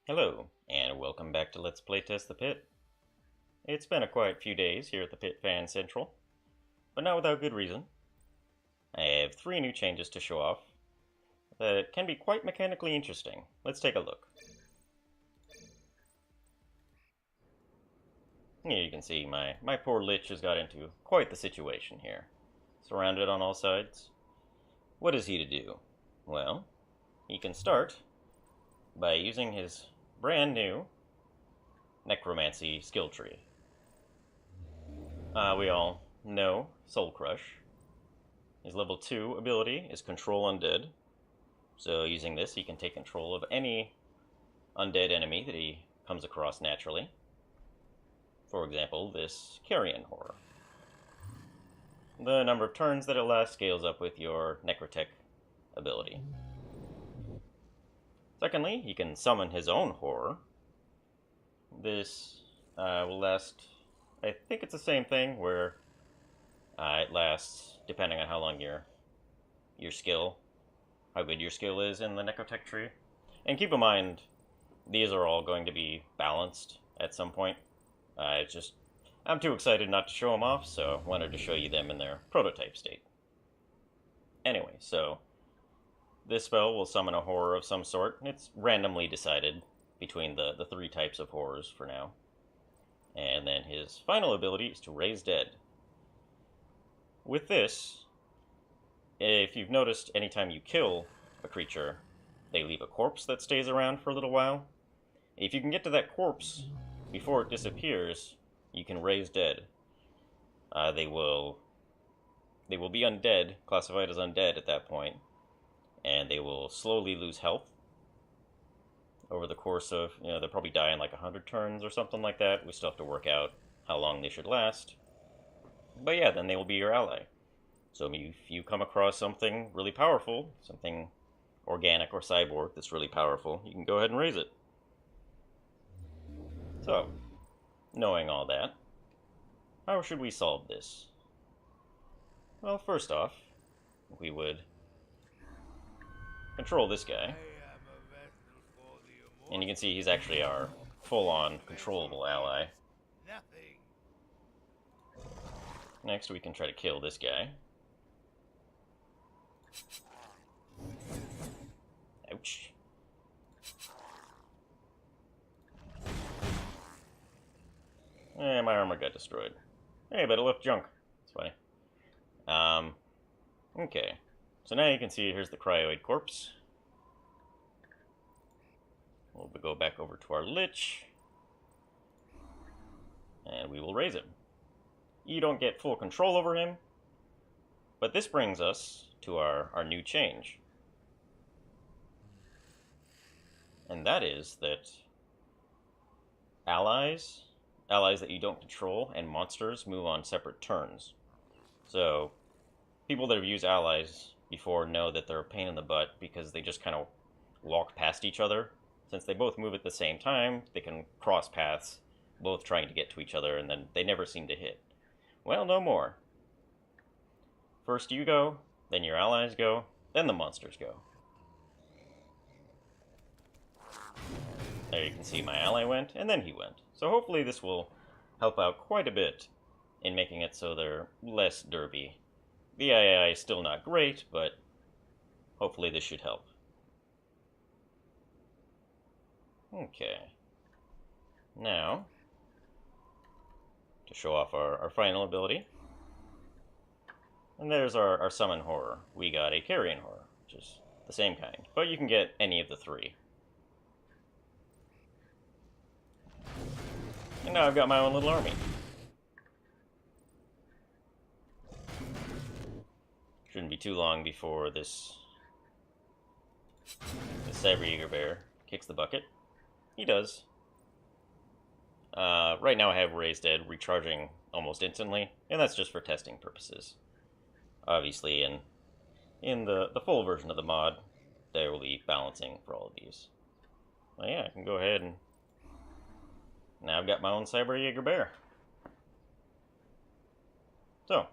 Hello, and welcome back to Let's Playtest the Pit. It's been a quiet few days here at the Pit Fan Central, but not without good reason. I have 3 new changes to show off that can be quite mechanically interesting. Let's take a look. Here you can see my poor Lich has got into quite the situation here. Surrounded on all sides. What is he to do? Well, he can start by using his brand new necromancy skill tree. We all know Soul Crush. His level 2 ability is Control Undead. So using this, he can take control of any undead enemy that he comes across naturally. For example, this Carrion Horror. The number of turns that it lasts scales up with your Necrotech ability. Secondly, he can summon his own horror. This will last, I think it's the same thing, where it lasts depending on how long your skill, how good your skill is in the Necrotech tree. And keep in mind, these are all going to be balanced at some point. It's just, I'm too excited not to show them off, so I wanted to show you them in their prototype state. Anyway, so this spell will summon a horror of some sort. It's randomly decided between the 3 types of horrors for now. And then his final ability is to raise dead. With this, if you've noticed, anytime you kill a creature, they leave a corpse that stays around for a little while. If you can get to that corpse before it disappears, you can raise dead. They will be undead, classified as undead at that point, and they will slowly lose health over the course of, they'll probably die in like 100 turns or something like that. We still have to work out how long they should last. But yeah, then they will be your ally. So if you come across something really powerful, something organic or cyborg that's really powerful, you can go ahead and raise it. So, knowing all that, how should we solve this? Well, first off, we would control this guy. And you can see he's actually our full-on controllable ally. Next, we can try to kill this guy. Ouch. And my armor got destroyed. Hey, but it left junk. It's funny. Okay. So now you can see here's the cryoid corpse. We'll go back over to our Lich. And we will raise him. You don't get full control over him. But this brings us to our new change. And that is that allies that you don't control, and monsters move on separate turns. So, people that have used allies before know that they're a pain in the butt because they just kind of walk past each other. Since they both move at the same time, they can cross paths, both trying to get to each other, and then they never seem to hit. Well, no more. First you go, then your allies go, then the monsters go. There you can see my ally went, and then he went. So hopefully this will help out quite a bit in making it so they're less derpy. The AI is still not great, but hopefully this should help. Okay. Now, to show off our final ability. And there's our summon horror. We got a carrion horror, which is the same kind, but you can get any of the 3. And now I've got my own little army. Shouldn't be too long before this Cyber Eager Bear kicks the bucket. He does. Right now I have Raised Dead recharging almost instantly, and that's just for testing purposes. Obviously, in the full version of the mod, there will be balancing for all of these. Well, yeah, I can go ahead and now I've got my own Cyber Jaeger Bear. So,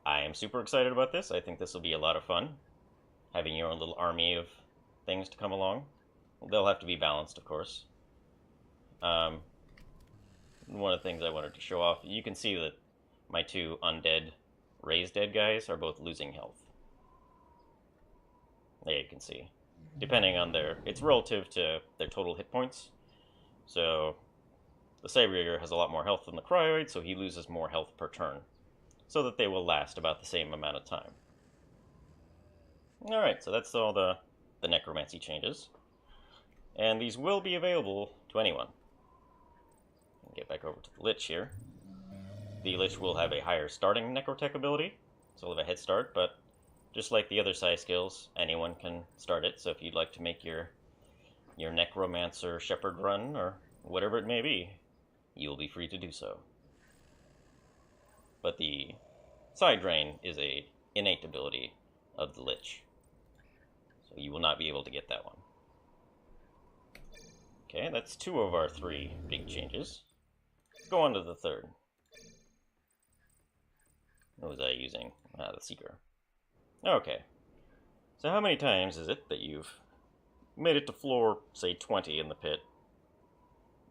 I am super excited about this. I think this will be a lot of fun. Having your own little army of things to come along. They'll have to be balanced, of course. um, one of the things I wanted to show off, you can see that my two undead raised dead guys are both losing health. There you can see. Depending on it's relative to their total hit points. So the Sabrier has a lot more health than the Cryoid, so he loses more health per turn, so that they will last about the same amount of time. Alright, so that's all the necromancy changes. And these will be available to anyone. Get back over to the Lich here. The Lich will have a higher starting Necrotech ability, so we'll have a head start, but just like the other psi skills, anyone can start it, so if you'd like to make your Necromancer Shepherd run, or whatever it may be, you'll be free to do so. But the Psi Drain is a innate ability of the Lich, so you will not be able to get that one. Okay, that's two of our three big changes. Let's go on to the third. What was I using? The Seeker. Okay. So how many times is it that you've made it to floor, say, 20 in the pit,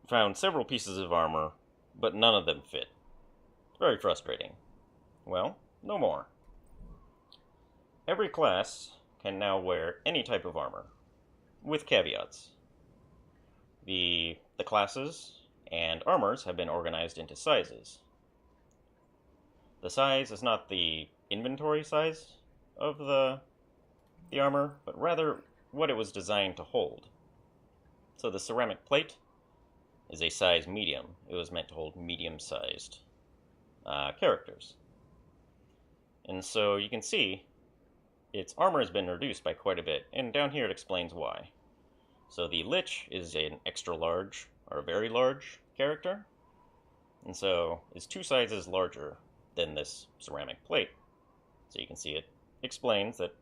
found several pieces of armor, but none of them fit? It's very frustrating. Well, no more. Every class can now wear any type of armor, with caveats. The classes and armors have been organized into sizes. The size is not the inventory size of the armor, but rather what it was designed to hold. So the ceramic plate is a size medium. It was meant to hold medium-sized characters. And so you can see its armor has been reduced by quite a bit, and down here it explains why. So the Lich is an extra large, or a very large character, and so is two sizes larger than this ceramic plate. So you can see it explains that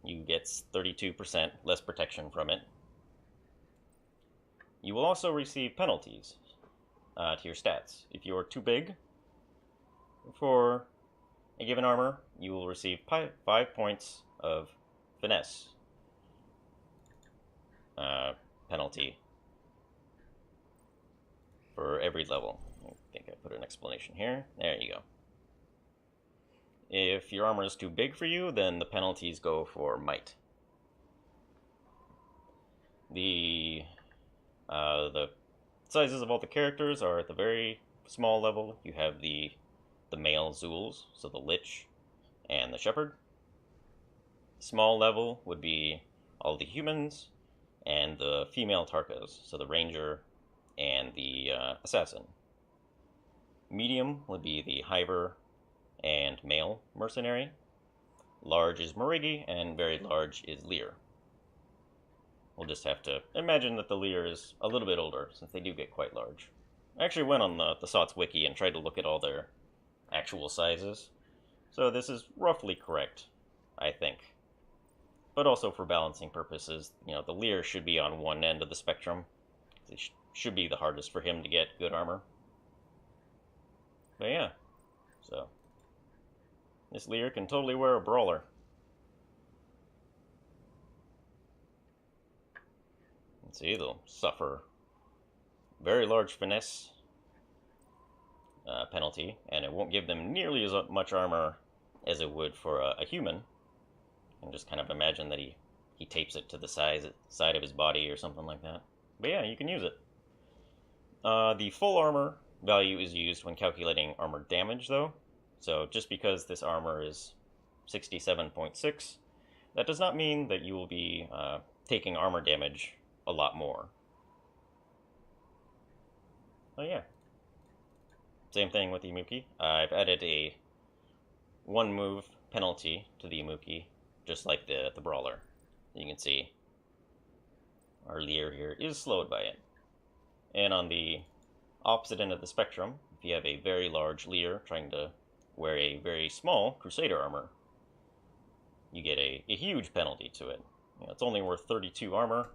you get 32% less protection from it. You will also receive penalties to your stats. If you are too big for a given armor, you will receive 5 points of finesse penalty for every level. I think I put an explanation here. There you go. If your armor is too big for you, then the penalties go for might. The sizes of all the characters are at the very small level. You have the male Zools, so the Lich and the Shepherd. Small level would be all the humans and the female Tarkas, so the Ranger and the Assassin. Medium would be the Hiver and male Mercenary. Large is Marigi, and very large is Lear. We'll just have to imagine that the Lear is a little bit older, since they do get quite large. I actually went on the SOTS wiki and tried to look at all their actual sizes, so this is roughly correct, I think. But also for balancing purposes, the Lear should be on one end of the spectrum. It should be the hardest for him to get good armor. But yeah, so this Lear can totally wear a brawler. Let's see, they'll suffer very large finesse penalty, and it won't give them nearly as much armor as it would for a human. And just kind of imagine that he tapes it to the side of his body or something like that. But yeah, you can use it. The full armor value is used when calculating armor damage, though. So just because this armor is 67.6, that does not mean that you will be taking armor damage a lot more. Oh yeah. Same thing with the Imuki. I've added a 1 move penalty to the Imuki, just like the Brawler. You can see our Lear here is slowed by it. And on the opposite end of the spectrum, if you have a very large Lear trying to wear a very small Crusader armor, you get a huge penalty to it. It's only worth 32 armor,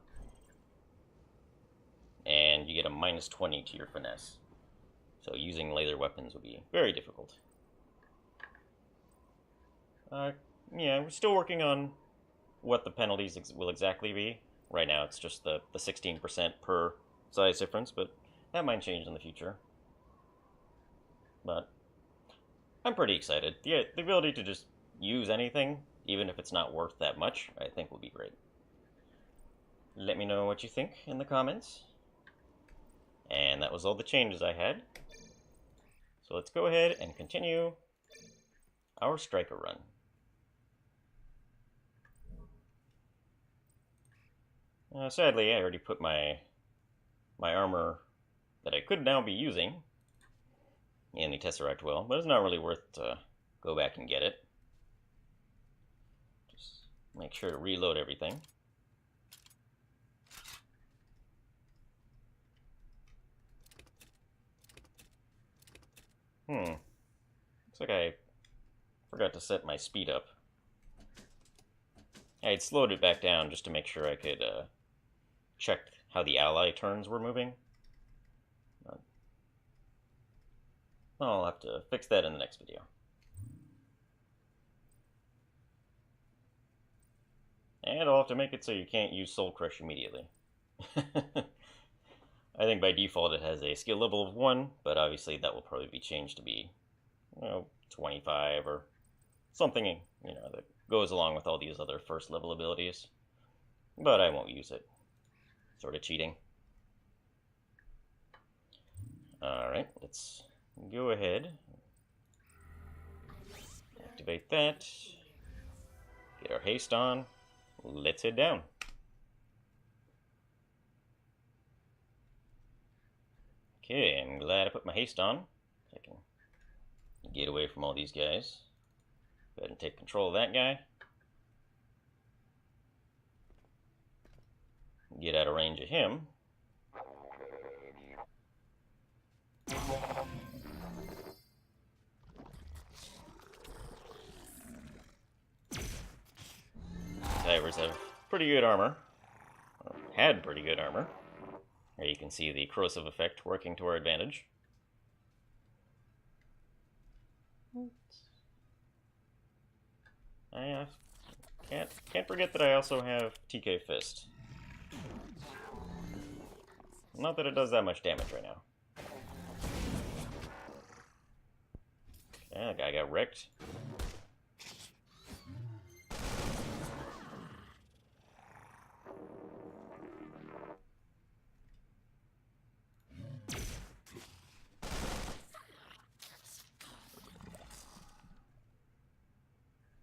and you get a minus 20 to your finesse. So using laser weapons would be very difficult. Yeah, we're still working on what the penalties will exactly be. Right now it's just the 16% per size difference, but that might change in the future. But I'm pretty excited. The ability to just use anything, even if it's not worth that much, I think will be great. Let me know what you think in the comments. And that was all the changes I had. So let's go ahead and continue our striker run. Sadly, I already put my armor that I could now be using in the Tesseract well, but it's not really worth to go back and get it. Just make sure to reload everything. Looks like I forgot to set my speed up. I had slowed it back down just to make sure I could check how the ally turns were moving. I'll have to fix that in the next video. And I'll have to make it so you can't use Soul Crush immediately. I think by default it has a skill level of 1, but obviously that will probably be changed to be, 25 or something, that goes along with all these other first level abilities. But I won't use it. Sort of cheating. Alright, let's go ahead. Activate that. Get our haste on. Let's head down. Okay, I'm glad I put my haste on. So I can get away from all these guys. Go ahead and take control of that guy. Get out of range of him. Tivers have pretty good armor. Or had pretty good armor. Here you can see the corrosive effect working to our advantage. I can't forget that I also have TK Fist. Not that it does that much damage right now. Okay, that guy got wrecked.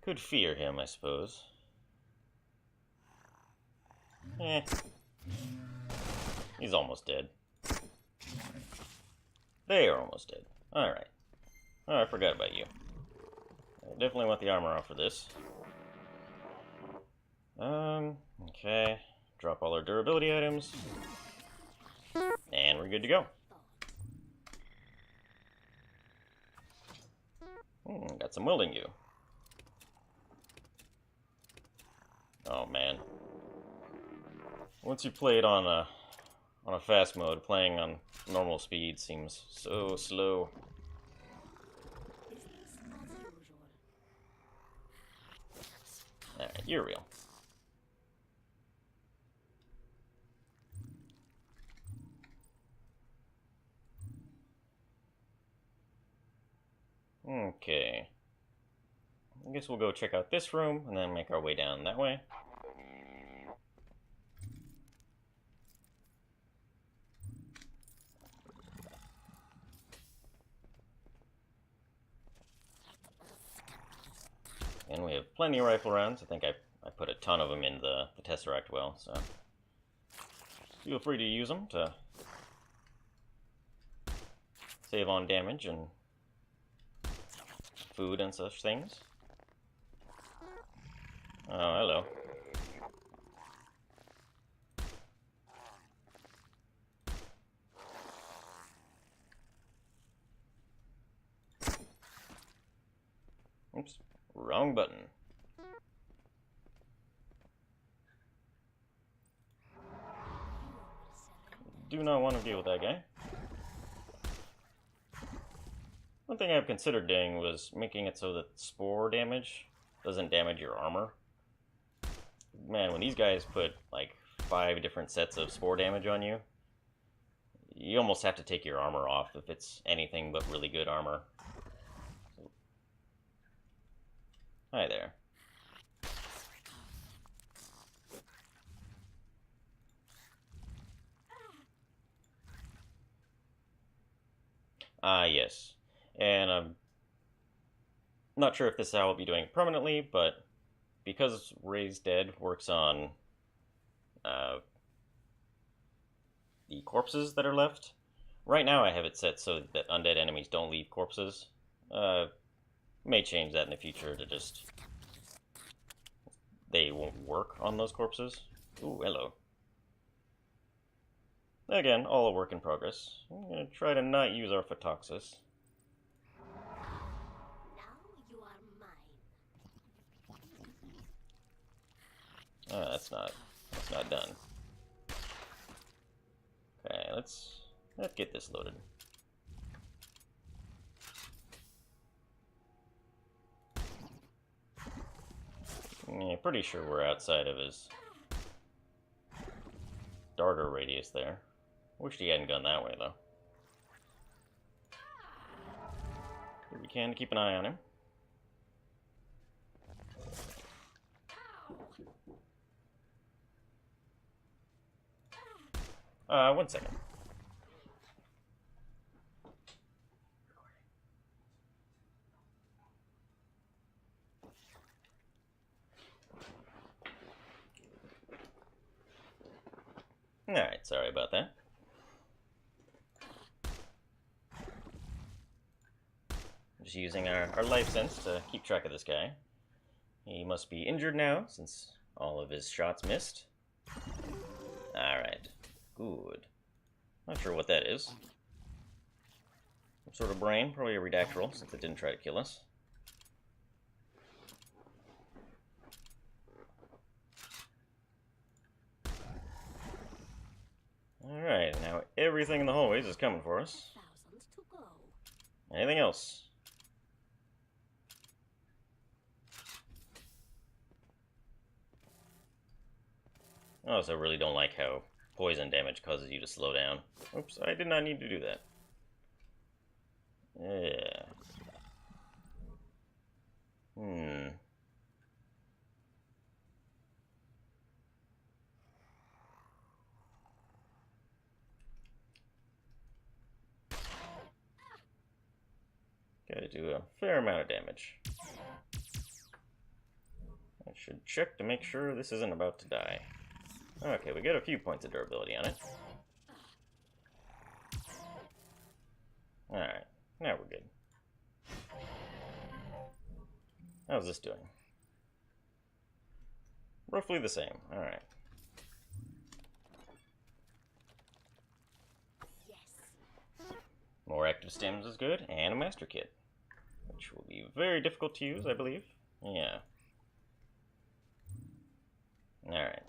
Could fear him, I suppose. He's almost dead. They are almost dead. Alright. Oh, I forgot about you. I definitely want the armor off for this. Okay. Drop all our durability items. And we're good to go. Got some welding goo. Oh man. Once you play it on a fast mode, playing on normal speed seems so slow. Alright, you're real. Okay. I guess we'll go check out this room and then make our way down that way. And we have plenty of rifle rounds. I think I put a ton of them in the Tesseract well, so feel free to use them to save on damage and food and such things. Oh, hello. Oops, wrong button. Do not want to deal with that guy. One thing I've considered doing was making it so that spore damage doesn't damage your armor. Man, when these guys put like 5 different sets of spore damage on you, you almost have to take your armor off if it's anything but really good armor. Hi there. Yes. And I'm not sure if this is how I'll be doing it permanently, but because Raised Dead works on the corpses that are left, right now I have it set so that undead enemies don't leave corpses. May change that in the future to just... they won't work on those corpses. Ooh, hello. Again, all a work in progress. I'm gonna try to not use our Photoxis. That's not done. Okay, let's get this loaded. Yeah, pretty sure we're outside of his darter radius there. Wish he hadn't gone that way though. We can keep an eye on him. 1 second. Alright, sorry about that. Just using our life sense to keep track of this guy. He must be injured now, since all of his shots missed. Alright, good. Not sure what that is. Some sort of brain, probably a redactyl, since it didn't try to kill us. Alright, now everything in the hallways is coming for us. Anything else? I also really don't like how poison damage causes you to slow down. Oops, I did not need to do that. Yeah. Gotta do a fair amount of damage. I should check to make sure this isn't about to die. Okay, we got a few points of durability on it. Alright, now we're good. How's this doing? Roughly the same, alright. More active stems is good, and a master kit. Which will be very difficult to use, I believe. Yeah. Alright.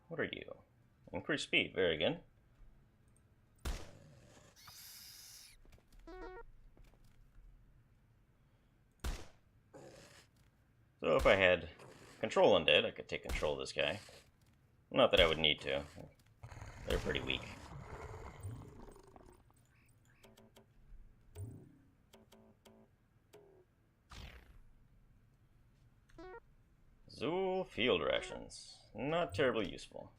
What are you? Increased speed, very good. So if I had control undead, I could take control of this guy. Not that I would need to. They're pretty weak. Zool field rations. Not terribly useful.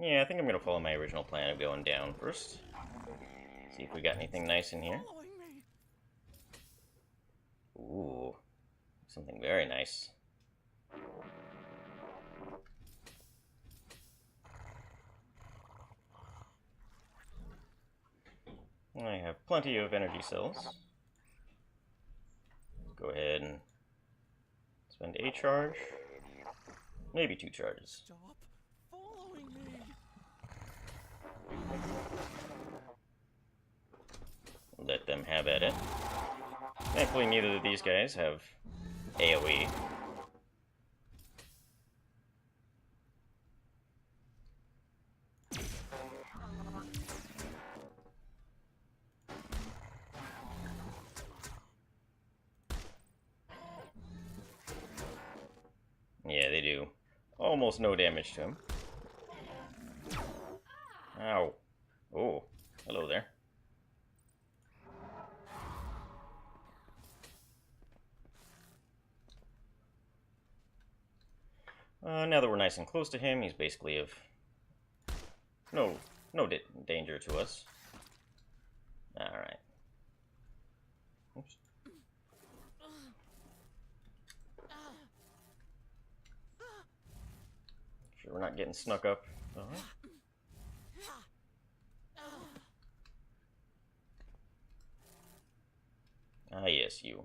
Yeah, I think I'm gonna follow my original plan of going down first. See if we got anything nice in here. Ooh, something very nice. I have plenty of energy cells. Go ahead and spend a charge. Maybe 2 charges. Stop following me. Let them have at it. Thankfully, neither of these guys have AoE, Yeah, they do almost no damage to him. Ow. Oh, hello there. Now that we're nice and close to him, he's basically of no danger to us. Alright. Oops. Sure we're not getting snuck up. Ah, yes, you.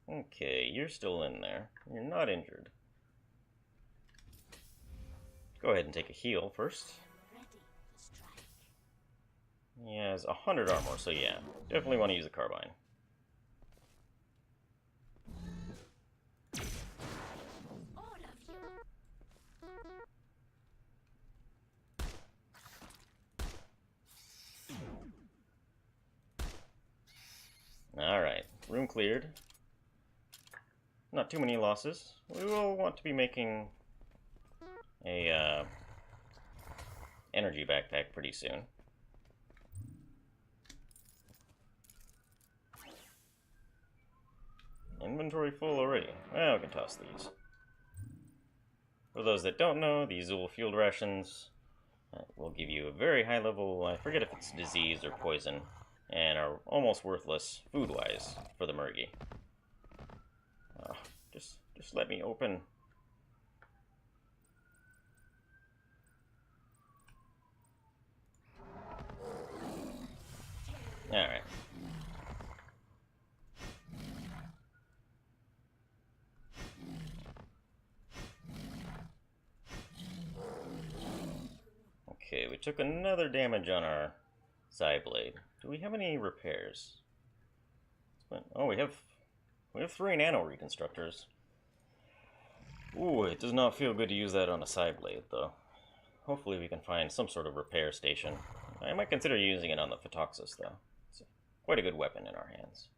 Okay, you're still in there. You're not injured. Go ahead and take a heal first. He has 100 armor, so yeah, definitely want to use a carbine. Alright, room cleared. Not too many losses. We will want to be making a energy backpack pretty soon. Inventory full already. Well, we can toss these. For those that don't know, these Zool field rations will give you a very high level, I forget if it's disease or poison, and are almost worthless food-wise for the Murgy. Just let me open. Alright. Okay, we took another damage on our side blade. Do we have any repairs? Oh, we have 3 nano reconstructors. Ooh, it does not feel good to use that on a side blade, though. Hopefully we can find some sort of repair station. I might consider using it on the Photoxis, though. It's quite a good weapon in our hands.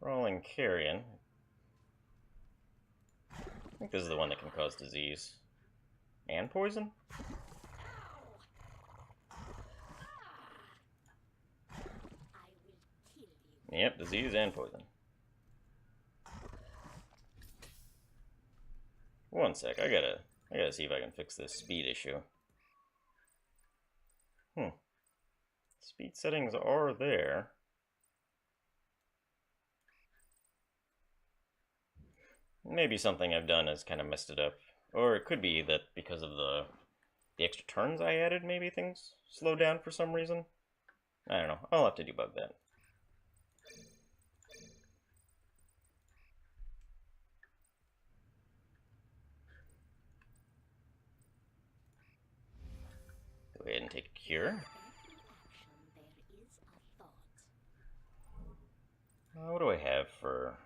Crawling carrion. I think this is the one that can cause disease. And poison? Yep, disease and poison. One sec, I gotta see if I can fix this speed issue. Speed settings are there. Maybe something I've done has kind of messed it up. Or it could be that because of the extra turns I added, maybe things slowed down for some reason. I don't know. I'll have to debug that. Go ahead and take a cure. What do I have for...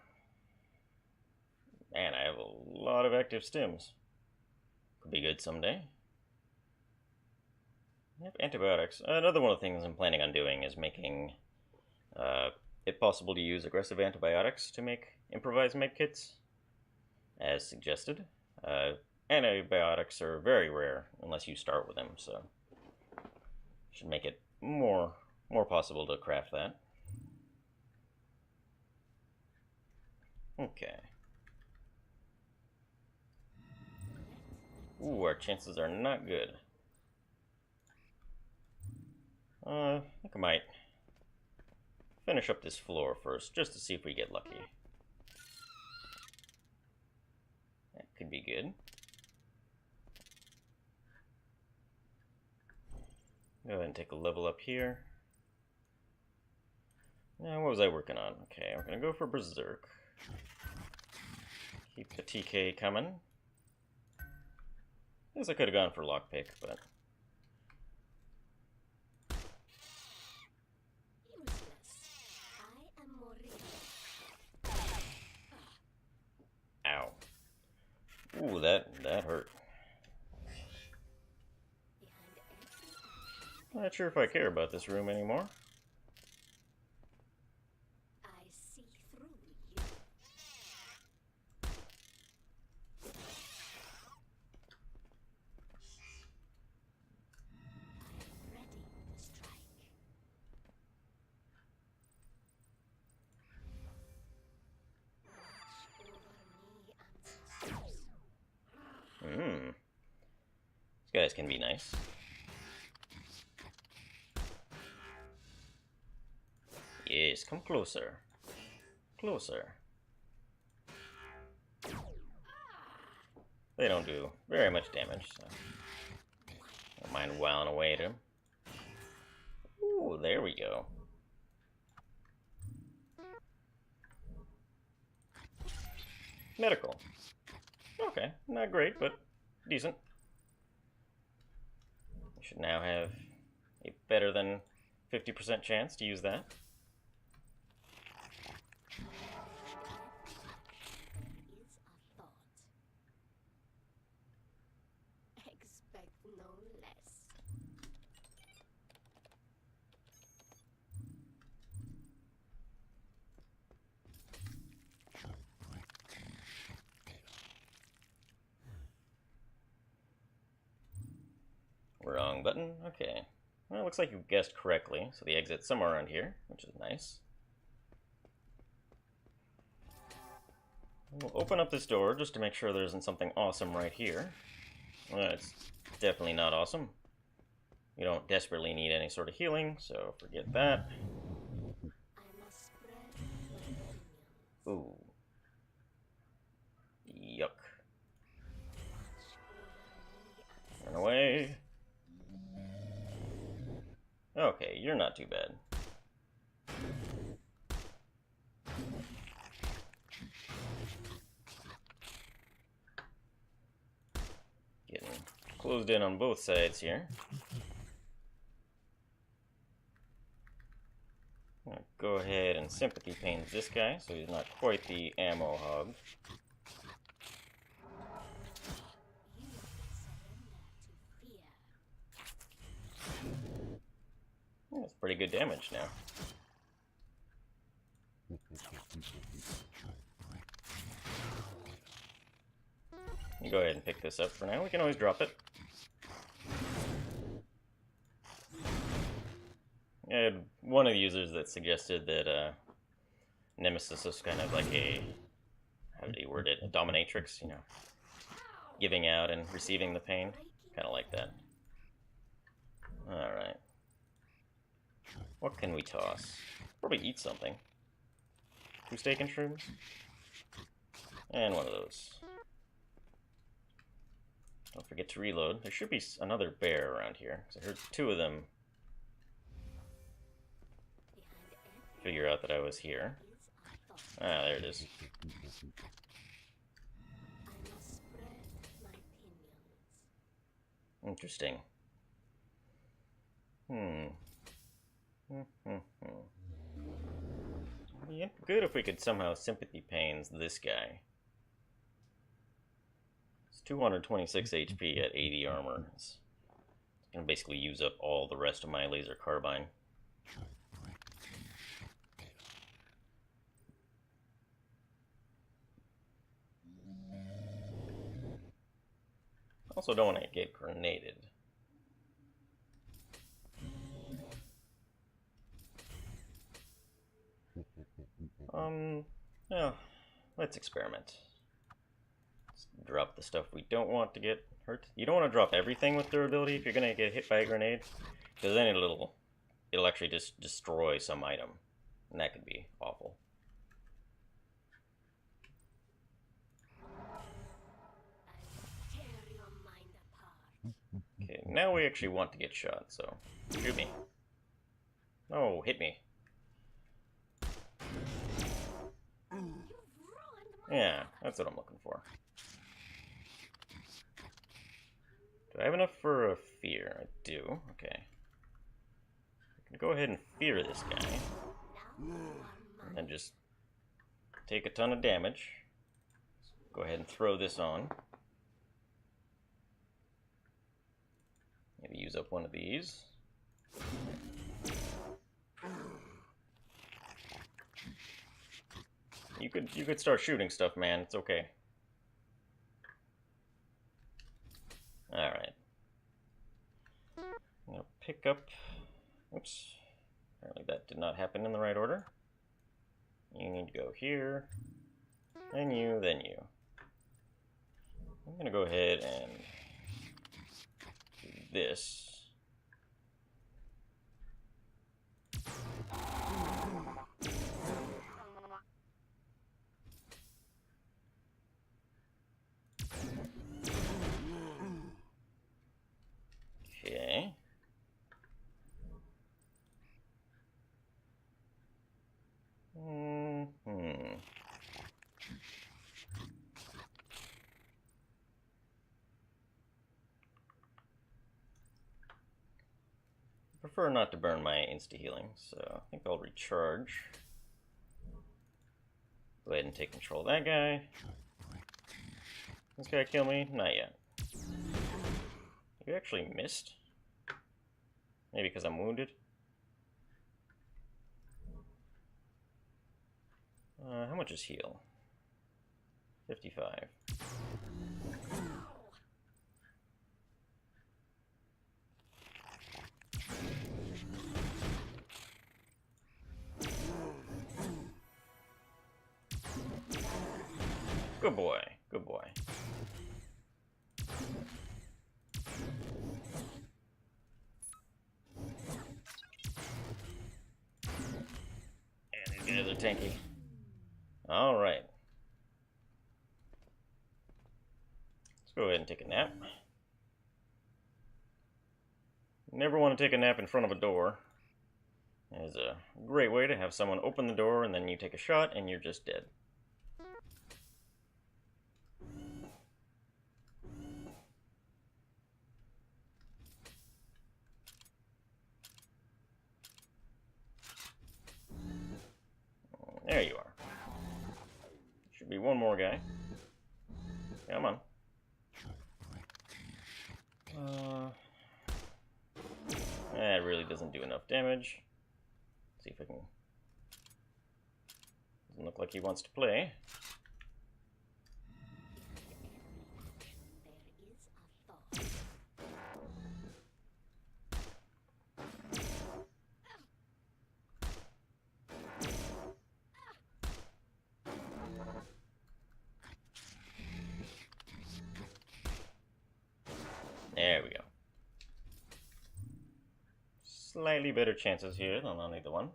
Man, I have a lot of active stims. Could be good someday. I have antibiotics. Another one of the things I'm planning on doing is making it possible to use aggressive antibiotics to make improvised medkits, as suggested. Antibiotics are very rare unless you start with them, so should make it more possible to craft that. Okay. Ooh, our chances are not good. I think I might finish up this floor first, just to see if we get lucky. That could be good. Go ahead and take a level up here. Now, what was I working on? Okay, we're gonna go for Berserk. Keep the TK coming. Guess I could have gone for lockpick, but ow. Ooh, that hurt. Not sure if I care about this room anymore. I see through you. I am ready to strike. Watch over me, ancestors. These guys can be nice. Yes, come closer. Closer. They don't do very much damage, so don't mind wowing away at them. Ooh, there we go. Medical. Okay, not great, but decent. We should now have a better than 50% chance to use that. Is a thought. Expect no less. Wrong button. Okay. Well, it looks like you guessed correctly, so the exit's somewhere around here, which is nice. We'll open up this door just to make sure there isn't something awesome right here. Well, it's definitely not awesome. You don't desperately need any sort of healing, so forget that. I must spread my opinions. Ooh. Yuck. Watch over me, Run away. Okay, you're not too bad. Getting closed in on both sides here. I'm gonna go ahead and sympathy pains this guy, so he's not quite the ammo hog. You surrender to fear. That's pretty good damage now. You go ahead and pick this up for now. We can always drop it. I had one of the users that suggested that Nemesis is kind of like a, how did he word it, a dominatrix, you know, giving out and receiving the pain. Kind of like that. Alright. What can we toss? Probably eat something. 2 steak and shrooms? And one of those. Don't forget to reload. There should be another bear around here, because I heard 2 of them figure out that I was here. Ah, there it is. I must spread my opinions. Interesting. Be good if we could somehow sympathy pains this guy. It's 226 HP at 80 armor. It's gonna basically use up all the rest of my laser carbine. Also don't want to get grenaded. Yeah, let's experiment. Let's drop the stuff we don't want to get hurt. You don't want to drop everything with durability if you're gonna get hit by a grenade, because then it'll actually just destroy some item, and that could be awful. Tear your mind apart. Okay, now we actually want to get shot, so shoot me. Oh, hit me. You've ruined my Yeah, that's what I'm looking for. Do I have enough for a fear? I do. Okay. I can go ahead and fear this guy. And then just take a ton of damage. Go ahead and throw this on. Maybe use up one of these. You could start shooting stuff, man. It's okay. Alright. I'm gonna pick up... Oops. Apparently that did not happen in the right order. You need to go here. Then you, then you. I'm gonna go ahead and do this. Okay. I prefer not to burn my insta-healing, so I think I'll recharge. Go ahead and take control of that guy. This guy kill me? Not yet. You actually missed? Maybe because I'm wounded? How much is heal? 55. Good boy, good boy. And these guys are tanky. Alright. Let's go ahead and take a nap. Never want to take a nap in front of a door. It is a great way to have someone open the door and then you take a shot and you're just dead. There you are. Should be one more guy. Come on. That really doesn't do enough damage. Let's see if I can... Doesn't look like he wants to play. There we go. Slightly better chances here than on either one.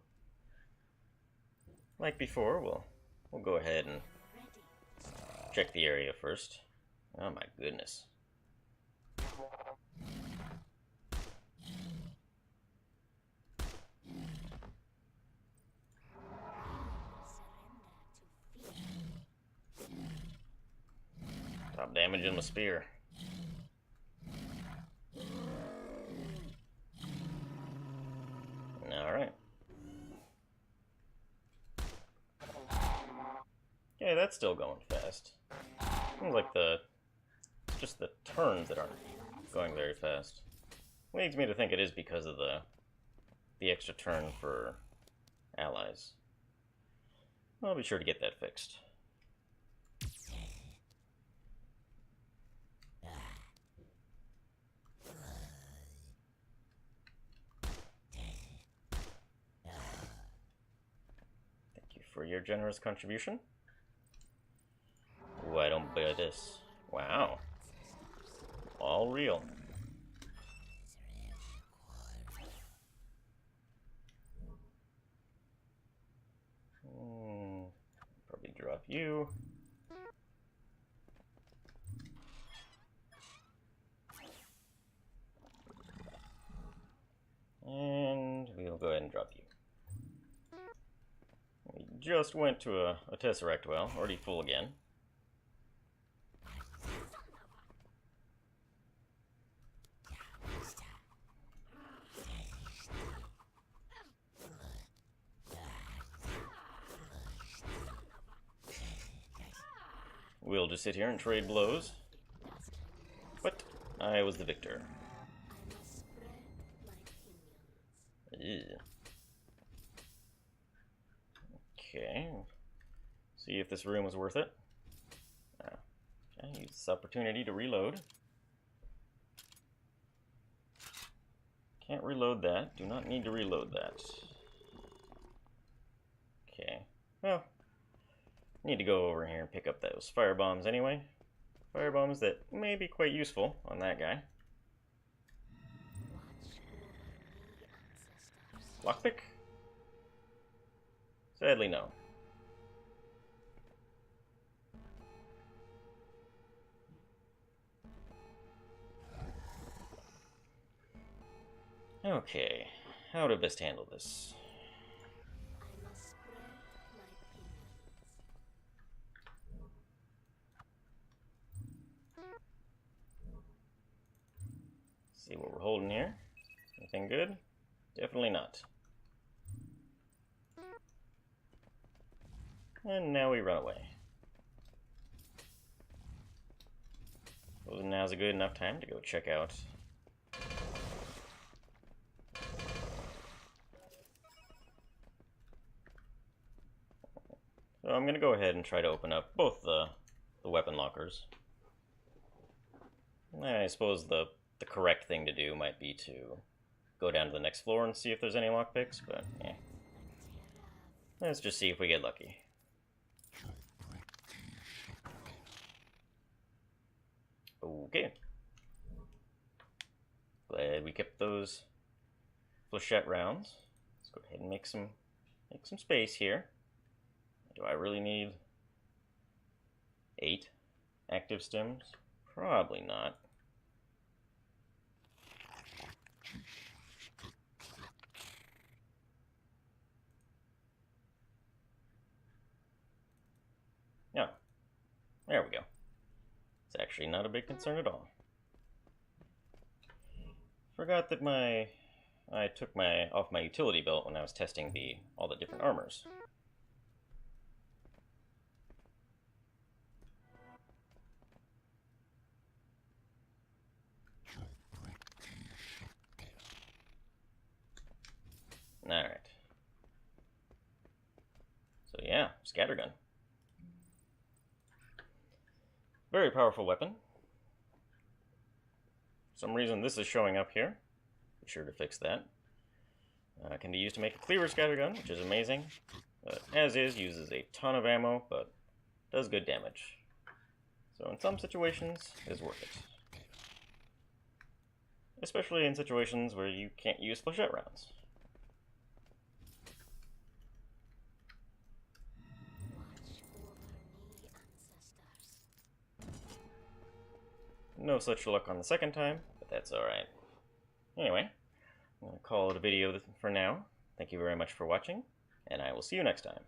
Like before, we'll go ahead and check the area first. Oh my goodness. Top damage in the spear. Alright. Okay, that's still going fast. Seems like it's just the turns that aren't going very fast. Leads me to think it is because of the extra turn for allies. I'll be sure to get that fixed. For your generous contribution. Ooh, I don't buy this. Wow. All real. Probably drop you. And we'll go ahead and drop you. We just went to a Tesseract well, already full again. We'll just sit here and trade blows. Last time, But I was the victor. I must spread my pinions. Ew. Okay. See if this room was worth it. Okay, use this opportunity to reload. Can't reload that. Do not need to reload that. Okay. Well, need to go over here and pick up those fire bombs anyway. Fire bombs that may be quite useful on that guy. Watch over me, ancestors. Lockpick? Sadly, no. Okay, how to best handle this? I must spread my pinions. See what we're holding here. Anything good? Definitely not. And now we run away. Well, now's a good enough time to go check out. So I'm going to go ahead and try to open up both the weapon lockers. I suppose the correct thing to do might be to go down to the next floor and see if there's any lockpicks, but yeah. Let's just see if we get lucky. Okay. Glad we kept those flechette rounds. Let's go ahead and make some space here. Do I really need 8 active stims? Probably not. No. There we go. It's actually not a big concern at all. Forgot that I took off my utility belt when I was testing all the different armors. Alright. So yeah, scattergun. Very powerful weapon. For some reason this is showing up here. Be sure to fix that. Can be used to make a cleaver scattergun, which is amazing. As is, uses a ton of ammo, but does good damage. So in some situations, is worth it. Especially in situations where you can't use flechette rounds. Watch over me, ancestors. No such luck on the second time, but that's alright. Anyway, I'm going to call it a video for now. Thank you very much for watching, and I will see you next time.